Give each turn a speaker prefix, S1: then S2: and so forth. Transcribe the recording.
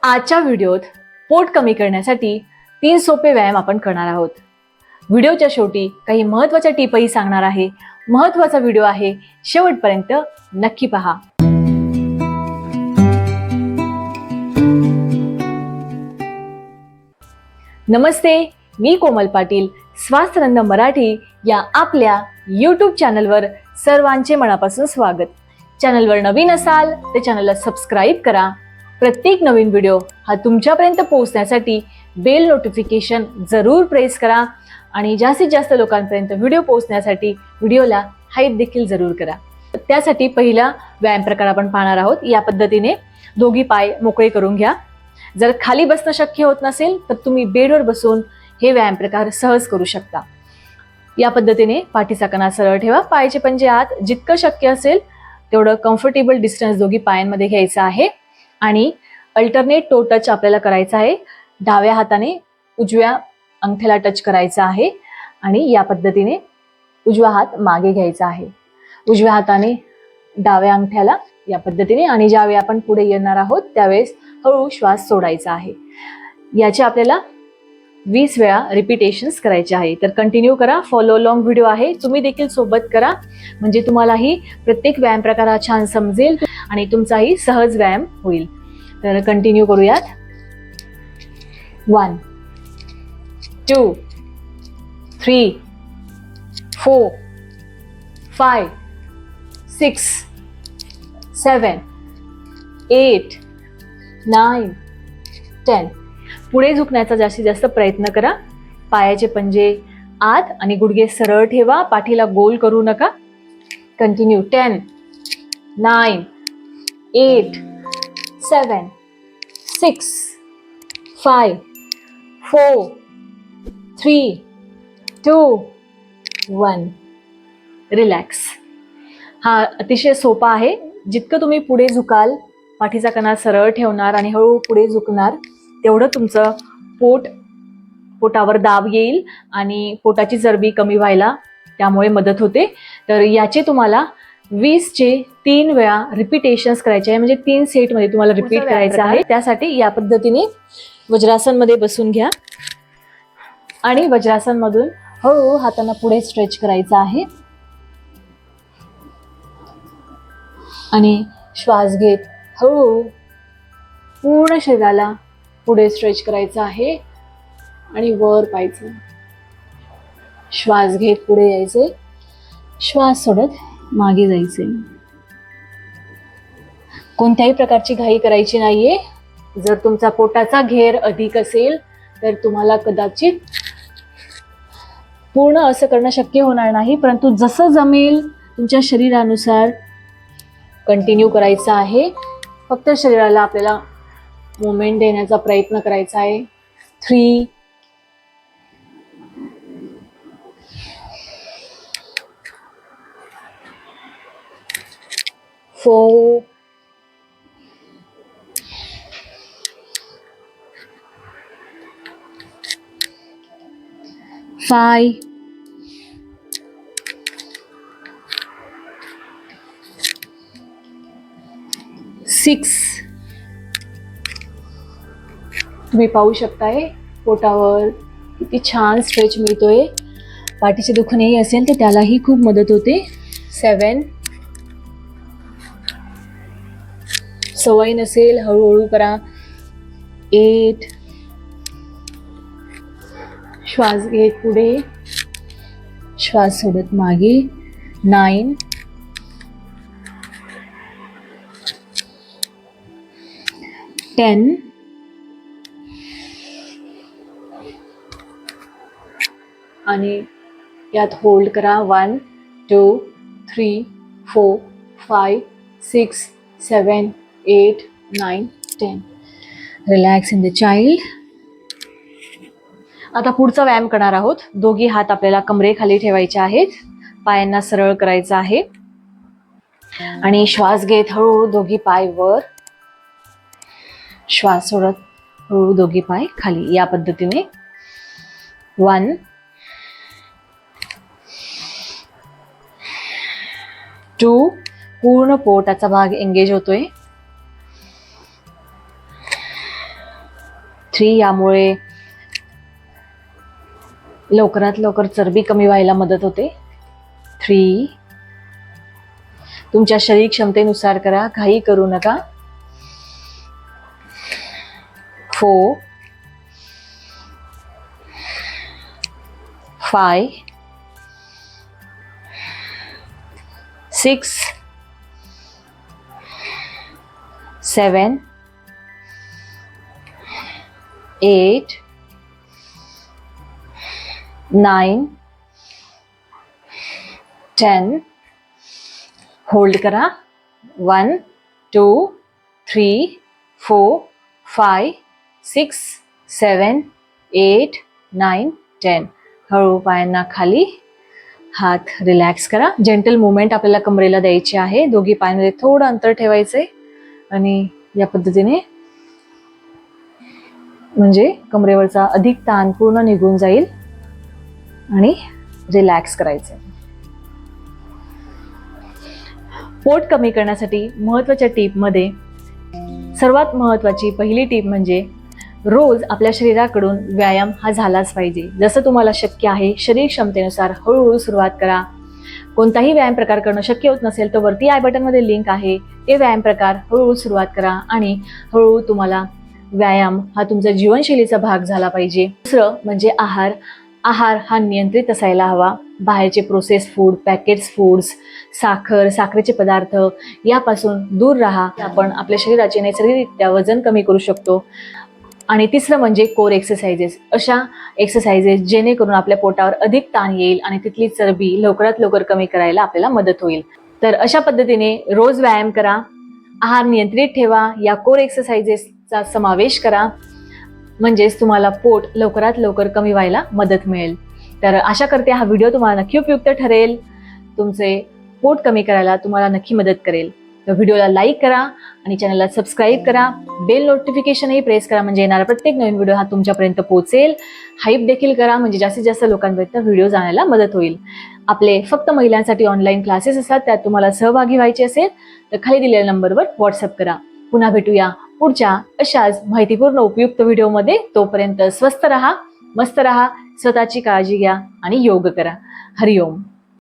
S1: आजच्या व्हिडिओत पोट कमी करण्यासाठी 3 सोपे व्यायाम आपण करणार आहोत. व्हिडिओच्या शेवटी काही महत्त्वाच्या टिपही सांगणार आहे. महत्त्वाचा व्हिडिओ आहे, शेवटपर्यंत नक्की पहा. नमस्ते, मी कोमल पाटील. स्वास्थ्यनंद मराठी या आपल्या YouTube चॅनलवर सर्वांचे मनापासून स्वागत. चॅनलवर नवीन असाल तर चॅनलला सबस्क्राईब करा. प्रत्येक नवीन व्हिडिओ हा तुमच्यापर्यंत पोहोचण्यासाठी बेल नोटिफिकेशन जरूर प्रेस करा आणि जास्तीत जास्त लोकांपर्यंत व्हिडिओ पोहोचण्यासाठी व्हिडिओला हाईप देखील जरूर करा. त्यासाठी पहिला व्यायाम प्रकार आपण पाहणार आहोत. या पद्धतीने दोघी पाय मोकळे करून घ्या. जर खाली बसणं शक्य होत नसेल तर तुम्ही बेडवर बसून हे व्यायाम प्रकार सहज करू शकता. या पद्धतीने पाठीचा कणा सरळ ठेवा. पायाचे पंजे आत, जितकं शक्य असेल तेवढं कम्फर्टेबल डिस्टन्स दोघी पायांमध्ये घ्यायचं आहे आणि अल्टरनेट टो टच आपल्याला करायचा आहे. डाव्या हाताने उजव्या अंगठ्याला टच करायचा आहे आणि या पद्धतीने उजवा हात मागे घ्यायचा आहे. उजव्या हाताने डाव्या अंगठ्याला या पद्धतीने, आणि ज्यावेळी आपण पुढे येणार आहोत त्यावेळेस हळू श्वास सोडायचा आहे. याचे आपल्याला 20 वेळा रिपिटेशन्स करायचे आहे. तर कंटिन्यू करा. फॉलो लॉंग व्हिडिओ आहे, तुम्ही देखील सोबत करा म्हणजे तुम्हालाही प्रत्येक व्यायाम प्रकार हा छान समजेल आणि तुमचाही सहज व्यायाम होईल. तर कंटिन्यू करूयात. 1 2 3 4 5 6 7 8 9 10. पुढे झुकण्याचा जास्तीत जास्त प्रयत्न करा. पायाचे पंजे आत आणि गुडघे सरळ ठेवा. पाठीला गोल करू नका. कंटिन्यू. 10 9 8 7 6 5 4 3 2 1. रिलॅक्स. हा अतिशय सोपा आहे. जितकं तुम्ही पुढे झुकाल, पाठीचा कणा सरळ ठेवणार आणि हळू पुढे झुकणार, तेवढं तुमचं पोटावर दाब येईल आणि पोटाची चरबी कमी व्हायला त्यामुळे मदत होते. तर याचे तुम्हाला 20चे 3 वेळा रिपिटेशन्स करायचे आहे, म्हणजे 3 सेटमध्ये तुम्हाला रिपीट करायचं आहे. त्यासाठी या पद्धतीने वज्रासनमध्ये बसून घ्या आणि वज्रासनमधून हळू हातांना पुढे स्ट्रेच करायचं आहे आणि श्वास घेत हळू पूर्ण शरीराला पुढे स्ट्रेच करायचं आहे आणि वर पाहायचं. श्वास घेत पुढे यायचे, श्वास सोडत मागे जायचे. कोणत्याही प्रकारची घाई करायची नाहीये. जर तुमचा पोटाचा घेर अधिक असेल तर तुम्हाला कदाचित पूर्ण असं करणं शक्य होणार नाही, परंतु जसं जमेल तुमच्या शरीरानुसार कंटिन्यू करायचं आहे. फक्त शरीराला आपल्याला मोमेंट देण्याचा प्रयत्न करायचा आहे. 3 4 5 6. तुम्ही पाहू शकताय पोटावर किती छान स्ट्रेच मिळतोय. पाठीचे दुखणेही असेल तर त्यालाही खूप मदत होते. 7. सवय नसेल हळूहळू करा. 8. श्वास घेत पुढे, श्वास सोडत मागे. 9. 10. आणि यात होल्ड करा. 1 2 3 4 5 6 7 8 9 10. Relax in the child. आता पुढचा व्यायाम करणार आहोत. दोघी हात आपल्याला कमरेखाली ठेवायचे आहेत. पायांना सरळ करायचं आहे आणि श्वास घेत हळू दोघी पाय वर, श्वास सोडत हळू दोघी पाय खाली. या पद्धतीने 1 2. पूर्ण पोटाचा भाग एंगेज होतोय. 3 यामुळे लवकरात लवकर चरबी कमी व्हायला मदत होते. 3 तुमच्या शरीर क्षमतेनुसार करा, घाई करू नका. 4 5 6 7 8 9 10 होल्ड करा. 1 2 3 4 5 6 7 8 9 10. हळू पायांना खाली, हात रिलॅक्स करा. जेंटल मुवमेंट आपल्याला कमरेला द्यायची आहे. दोघी पायांमध्ये थोडं अंतर ठेवायचंय आणि या पद्धतीने म्हणजे कमरेवरचा अधिक ताण पूर्ण निघून जाईल आणि रिलॅक्स करायचं. पोट कमी करण्यासाठी महत्त्वाच्या टिपमध्ये सर्वात महत्त्वाची पहिली टिप म्हणजे रोज आपल्या शरीराकडून व्यायाम हा झालाच पाहिजे. जसं तुम्हाला शक्य आहे शरीर क्षमतेनुसार हळूहळू सुरुवात करा. कोणताही व्यायाम प्रकार करणं शक्य होत नसेल तर वरती आय बटनमध्ये लिंक आहे, ते व्यायाम प्रकार हळूहळू सुरुवात करा आणि हळूहळू तुम्हाला व्यायाम हा तुमचा जीवनशैलीचा भाग झाला पाहिजे. दुसरं म्हणजे आहार हा नियंत्रित असायला हवा. बाहेरचे प्रोसेस फूड, पॅकेट्स फूड्स, साखरेचे पदार्थ यापासून दूर राहा. आपण आपल्या शरीराचे नैसर्गिकरित्या वजन कमी करू शकतो. आणि तिसरं म्हणजे कोर एक्सरसाइजेस. अशा एक्सरसाइजेस जेणेकरून आपल्या पोटावर अधिक ताण येईल आणि तिथली चरबी लवकरात लवकर कमी करायला आपल्याला मदत होईल. तर अशा पद्धतीने रोज व्यायाम करा, आहार नियंत्रित ठेवा, या कोर एक्सरसाइजेसचा समावेश करा, म्हणजेच तुम्हाला पोट लवकरात लवकर कमी व्हायला मदत मिळेल. तर आशा करते हा व्हिडिओ तुम्हाला नक्की उपयुक्त ठरेल, तुमचे पोट कमी करायला तुम्हाला नक्की मदत करेल. तर व्हिडिओला लाईक करा आणि चॅनलला सबस्क्राईब करा. बेल नोटिफिकेशनही प्रेस करा म्हणजे येणारा प्रत्येक नवीन व्हिडिओ हा तुमच्यापर्यंत पोहोचेल. हाईप देखील करा म्हणजे जास्तीत जास्त लोकांपर्यंत व्हिडिओ जाण्याला मदत होईल. आपले फक्त महिलांसाठी ऑनलाईन क्लासेस असतात, त्यात तुम्हाला सहभागी व्हायचे असेल तर खाली दिलेल्या नंबरवर व्हॉट्सअप करा. पुन्हा भेटूया पुढच्या अशाच माहितीपूर्ण उपयुक्त व्हिडिओमध्ये. तोपर्यंत स्वस्थ रहा, मस्त रहा, स्वतःची काळजी घ्या आणि योग करा. हरिओम.